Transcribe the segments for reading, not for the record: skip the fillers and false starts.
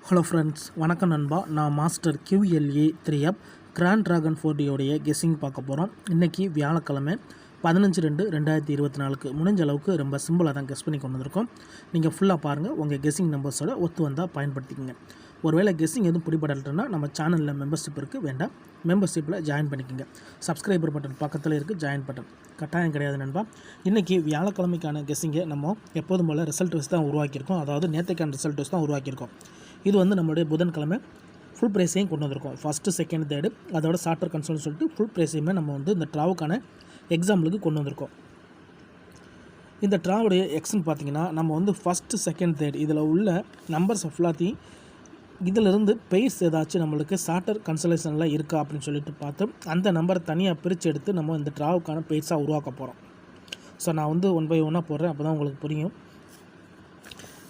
Hello friends, வணக்கம் நண்பா. நான் master QLA3F grand dragon 4D உடைய கெஸ்ஸிங் பார்க்க போகிறோம். இன்றைக்கி வியாழக்கிழமை 15/2/2024 முடிஞ்ச அளவுக்கு ரொம்ப சிம்பிளாக தான் கெஸ் பண்ணி கொண்டு வந்திருக்கோம். நீங்கள் ஃபுல்லாக பாருங்கள், உங்கள் கெஸ்ஸிங் நம்பர்ஸோட ஒத்து வந்தால் பயன்படுத்திக்கோங்க. ஒருவேளை கெஸ்ஸிங் எதுவும் பிடிபடலைன்னா நம்ம சேனலில் மெம்பர்ஷிப் இருக்குது, வேண்டாம் மெம்பர்ஷிப்பில் ஜாயின் பண்ணிக்கோங்க. சப்ஸ்கிரைபர் பட்டன் பக்கத்தில் இருக்குது, ஜாயின் பட்டன் கட்டாயம் கிடையாது நண்பா. இன்றைக்கி வியாழக்கிழமைக்கான கெஸ்ஸிங்கை நம்ம எப்போதும் போல் ரிசல்ட் வச்சு தான் உருவாக்கியிருக்கோம். அதாவது நேற்றுக்கான ரிசல்ட் வச்சு தான் உருவாக்கியிருக்கோம். இது வந்து நம்மளுடைய புதன்கிழமை ஃபுல் ப்ரைஸையும் கொண்டு வந்திருக்கோம். ஃபஸ்ட்டு, செகண்ட், தேர்டு அதோட ஷார்ட்டர் கன்சோல்னு சொல்லிட்டு ஃபுல் ப்ரைஸையுமே நம்ம வந்து இந்த ட்ராவுக்கான எக்ஸாம்பிளுக்கு கொண்டு வந்திருக்கோம். இந்த ட்ராவுடைய எக்ஸ்ன்னு பார்த்தீங்கன்னா, நம்ம வந்து ஃபஸ்ட்டு, செகண்ட், தேர்ட் இதில் உள்ள நம்பர்ஸ் ஃபுல்லாத்தையும் இதிலிருந்து பெய்ஸ் ஏதாச்சும் நம்மளுக்கு ஷார்ட்டர் கன்சலேஷனில் இருக்கா அப்படின்னு சொல்லிட்டு பார்த்து அந்த நம்பரை தனியாக பிரித்து எடுத்து நம்ம இந்த ட்ராவுக்கான பெய்ஸாக உருவாக்க போகிறோம். ஸோ நான் வந்து 1 by 1 போடுறேன், அப்போ தான் உங்களுக்கு புரியும்.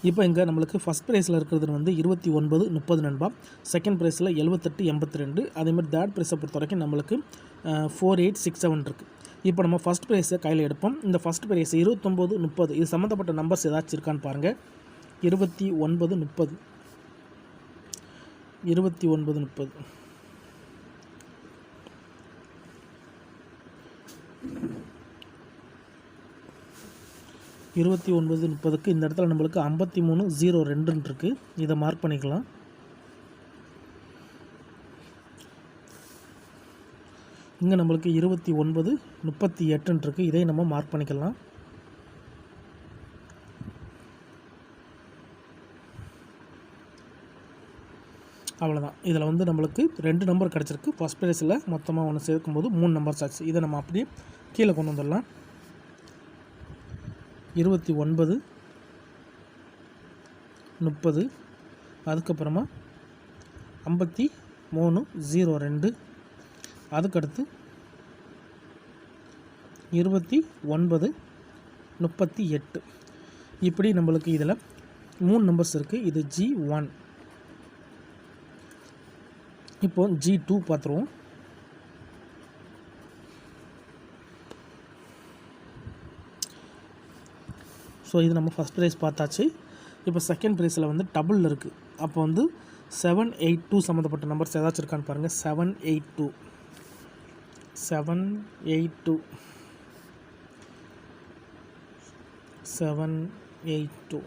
இப்போ இங்கே நம்மளுக்கு ஃபஸ்ட் ப்ரைஸில் இருக்கிறது வந்து 29/30 நண்பா. செகண்ட் ப்ரைஸில் 78/82. அதேமாதிரி தேர்ட் ப்ரைஸை பொறுத்த வரைக்கும் நம்மளுக்கு 4867 இருக்குது. இப்போ நம்ம ஃபஸ்ட் ப்ரைஸை கையில் எடுப்போம். இந்த ஃபஸ்ட் ப்ரைஸ் 29/30 இது சம்மந்தப்பட்ட நம்பர்ஸ் ஏதாச்சும் இருக்கான்னு பாருங்கள். 29/30 29/30 29/30க்கு இந்த இடத்துல நம்மளுக்கு 5302 இருக்குது. இதை மார்க் பண்ணிக்கலாம். இங்கே நம்மளுக்கு 29/38 இருக்குது. இதை நம்ம மார்க் பண்ணிக்கலாம். அவ்வளோதான். இதில் வந்து நம்மளுக்கு 2 நம்பர் கிடச்சிருக்கு. ஃபஸ்ட் ப்ரைஸில் மொத்தமாக ஒன்று சேர்க்கும்போது 3 நம்பர்ஸ் ஆச்சு. இதை நம்ம அப்படியே கீழே கொண்டு வந்துடலாம். 29/30 அதுக்கப்புறமா 5302 அதுக்கடுத்து 29/38 இப்படி நம்மளுக்கு இதில் 3 நம்பர்ஸ் இருக்குது. இது G1. இப்போ G2 பார்த்துருவோம். ஸோ இது நம்ம ஃபஸ்ட் ப்ரைஸ் பார்த்தாச்சு. இப்போ செகண்ட் ப்ரைஸில் வந்து டபுள் இருக்குது. அப்போ வந்து 782 சம்மந்தப்பட்ட நம்பர்ஸ் ஏதாச்சும் இருக்கான்னு பாருங்கள். 782 782 782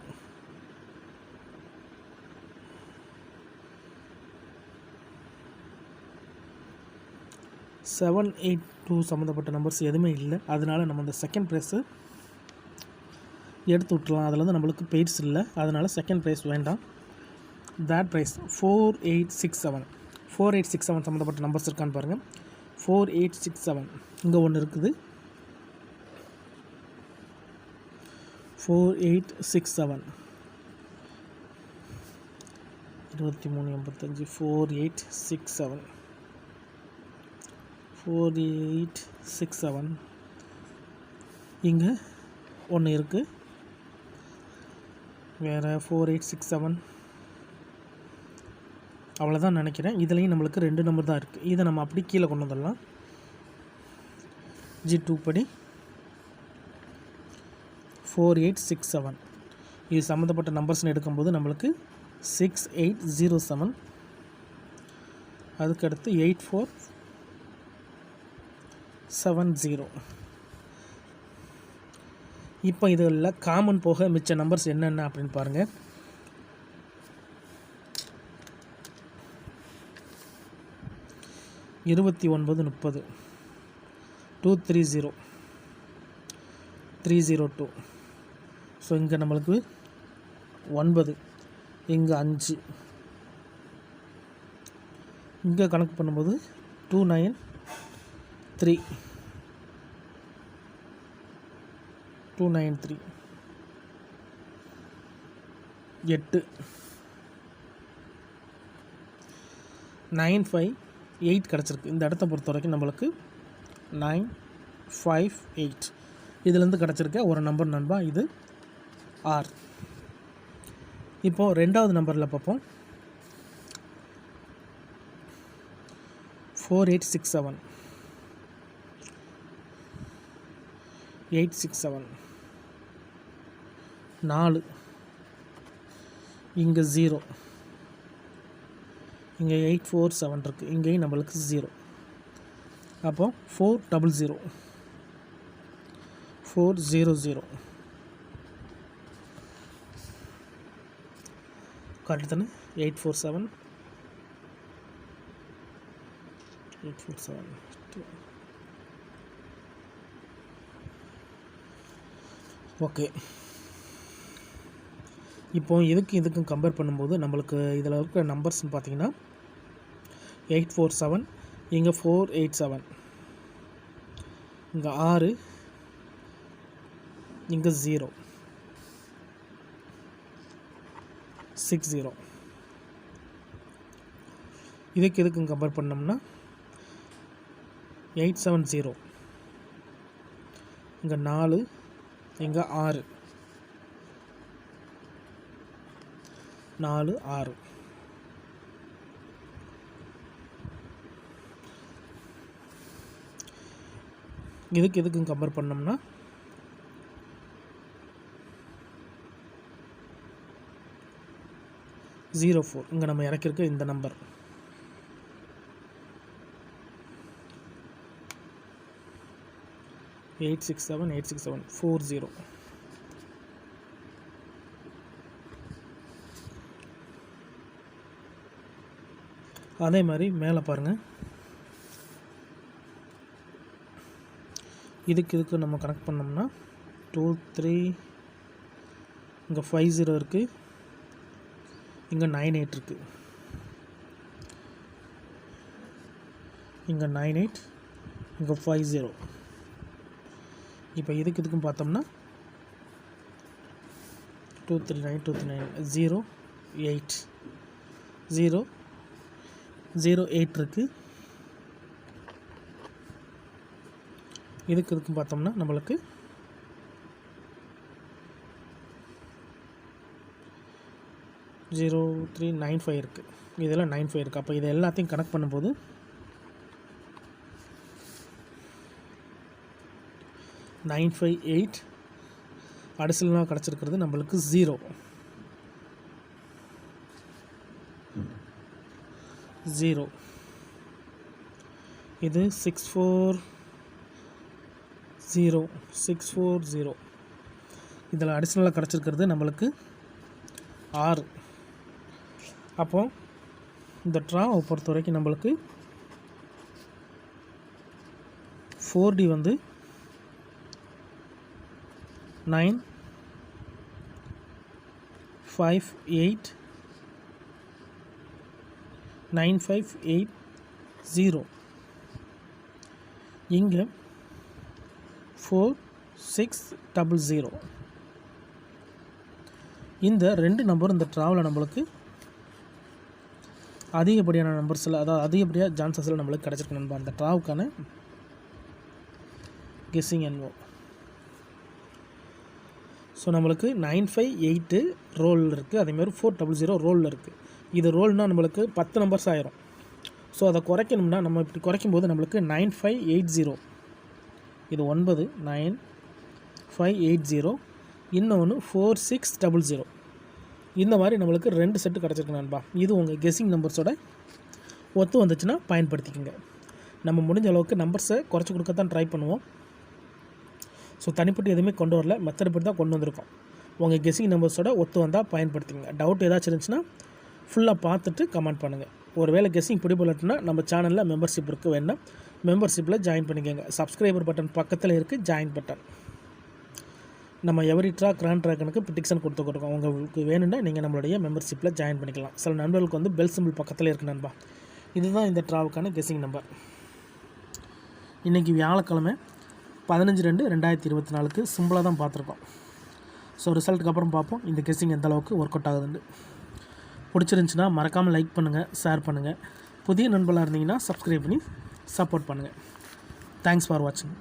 782 சம்மந்தப்பட்ட நம்பர்ஸ் எதுவுமே இல்லை. அதனால் நம்ம அந்த செகண்ட் ப்ரைஸு எடுத்து விட்டுலாம். அதில் வந்து நம்மளுக்கு பெய்ட்ஸ் இல்லை, அதனால் செகண்ட் ப்ரைஸ் வேண்டாம். தேர்ட் ப்ரைஸ் 4867 சம்மந்தப்பட்ட நம்பர்ஸ் இருக்கான்னு பாருங்கள். 4867 இங்கே ஒன்று இருக்குது. 4867 2385 4867 4867 இங்கே ஒன்று இருக்குது. வேறு 4867 அவ்வளோதான் நினைக்கிறேன். இதுலேயும் நம்மளுக்கு 2 நம்பர் தான் இருக்குது. இதை நம்ம அப்படி கீழே கொண்டு வந்துடலாம். G2 படி 4867 இது சம்மந்தப்பட்ட நம்பர்ஸ்னு எடுக்கும்போது நம்மளுக்கு 6807 அதுக்கடுத்து 8470. இப்போ இதில் காமன் போக மிச்ச நம்பர்ஸ் என்னென்ன அப்படின்னு பாருங்கள். 29/30 230 302. ஸோ இங்கே நம்மளுக்கு 9, இங்கே 5, இங்கே கணக்கு பண்ணும்போது 293 8 958 கிடச்சிருக்கு. இந்த இடத்த பொறுத்த வரைக்கும் நம்மளுக்கு 958 இதுலேருந்து கிடச்சிருக்க ஒரு நம்பர் நண்பா. இது ஆர். இப்போது ரெண்டாவது நம்பரில் பார்ப்போம். 4867 867 4 இங்கே 0 இங்கே 847 இருக்குது, இங்கேயும் நம்மளுக்கு 0. அப்போ 400 400 கரெக்டு தானே? 847 ஓகே. இப்போ இதுக்கும் கம்பேர் பண்ணும்போது நம்மளுக்கு இதில் இருக்கிற நம்பர்ஸ்ன்னு பார்த்தீங்கன்னா 847, இங்கே 487, இங்கே 6, இங்கே 0, 60. இதுக்கும் கம்பேர் பண்ணோம்னா 870, இங்கே 4, இங்கே 6, 4, 6. இதுக்கும் கம்பேர் பண்ணோம்னா 04, இங்கே நம்ம இறக்கிருக்க இந்த நம்பர். Eight six seven 40. அதே மாதிரி மேலே பாருங்கள், இதுக்கு நம்ம கனெக்ட் பண்ணோம்னா 2 3, இங்கே 50 இருக்குது, இங்கே 98 இருக்குது, இங்கே 98, இங்கே 50. இப்போ இதுக்கும் பார்த்தோம்னா 239 08 இருக்குது. இதுக்கும் பார்த்தோம்னா நம்மளுக்கு 0395 இருக்குது. இதெல்லாம் 95 இருக்குது. அப்போ இதை எல்லாத்தையும் கனெக்ட் பண்ணும்போது 958 அடிஷனலாக கிடச்சிருக்கிறது நம்மளுக்கு 0. இது 640 இதில் அடிஷனலாக கிடச்சிருக்கிறது நம்மளுக்கு 6. அப்போ இந்த ட்ராவை பொறுத்த வரைக்கும் நம்மளுக்கு 4D வந்து 9580, இங்கே 4600. இந்த 2 நம்பரும் இந்த ட்ராவில் நம்மளுக்கு அதிகப்படியான நம்பர்ஸில், அதாவது அதிகப்படியாக சான்சஸில் நம்மளுக்கு கிடச்சிருக்கு நண்பா. அந்த ட்ராவுக்கான கெஸ்ஸிங் என்வோ. ஸோ நம்மளுக்கு 958 ரோலில் இருக்குது, அதேமாதிரி 400 ரோலில் இருக்குது. இது ரோல்னால் நம்மளுக்கு 10 நம்பர்ஸ் ஆயிரும். ஸோ அதை குறைக்கணும்னா நம்ம இப்படி குறைக்கும்போது நம்மளுக்கு 9580, இது 9 9580, இன்னொன்று 4600. இந்த மாதிரி நம்மளுக்கு 2 செட்டு கிடச்சிருக்கு நண்பா. இது உங்கள் கெஸ்ஸிங் நம்பர்ஸோட ஒத்து வந்துச்சுன்னா பயன்படுத்திக்கோங்க. நம்ம முடிஞ்ச அளவுக்கு நம்பர்ஸை குறைச்சி கொடுக்க தான் ட்ரை பண்ணுவோம். ஸோ தனிப்பட்டு எதுவுமே கொண்டு வரல, மெத்தட் படி தான் கொண்டு வந்திருக்கோம். உங்கள் கெஸ்ஸிங் நம்பர்ஸோட ஒத்து வந்தால் பயன்படுத்திக்கங்க. டவுட் ஏதாச்சும் இருந்துச்சுன்னா ஃபுல்லாக பார்த்துட்டு கமெண்ட் பண்ணுங்கள். ஒரு வேளை கெஸ்ஸிங் பிடிபடலட்டுனா நம்ம சேனலில் மெம்பர்ஷிப் இருக்குது, வேணால் மெம்பர்ஷிப்பில் ஜாயின் பண்ணிக்கோங்க. சப்ஸ்கிரைபர் பட்டன் பக்கத்தில் இருக்குது, ஜாயின் பட்டன். நம்ம எவரி ட்ராக் கிராண்ட் ட்ராக்கனுக்கு ப்ரிடிக்ஷன் கொடுத்துருக்கோம். உங்களுக்கு வேணும்னா நீங்கள் நம்மளுடைய மெம்பர்ஷிப்பில் ஜாயின் பண்ணிக்கலாம். சில நண்பர்களுக்கு வந்து பெல் சிம்பிள் பக்கத்தில் இருக்குது நண்பா. இதுதான் இந்த ட்ராவுக்கான கெஸ்ஸிங் நம்பர். இன்றைக்கி வியாழக்கிழமை 15/2/2024 சிம்பிளாக தான் பார்த்துருக்கோம். ஸோ ரிசல்ட்டுக்கு அப்புறம் பார்ப்போம் இந்த கெஸ்ஸிங் எந்த அளவுக்கு ஒர்க் அவுட் ஆகுதுன்னு. பிடிச்சிருந்துச்சின்னா மறக்காமல் லைக் பண்ணுங்கள், ஷேர் பண்ணுங்கள். புதிய நண்பர்களாக இருந்தீங்கன்னா சப்ஸ்கிரைப் பண்ணி சப்போர்ட் பண்ணுங்கள். தேங்க்ஸ் ஃபார் வாட்சிங்.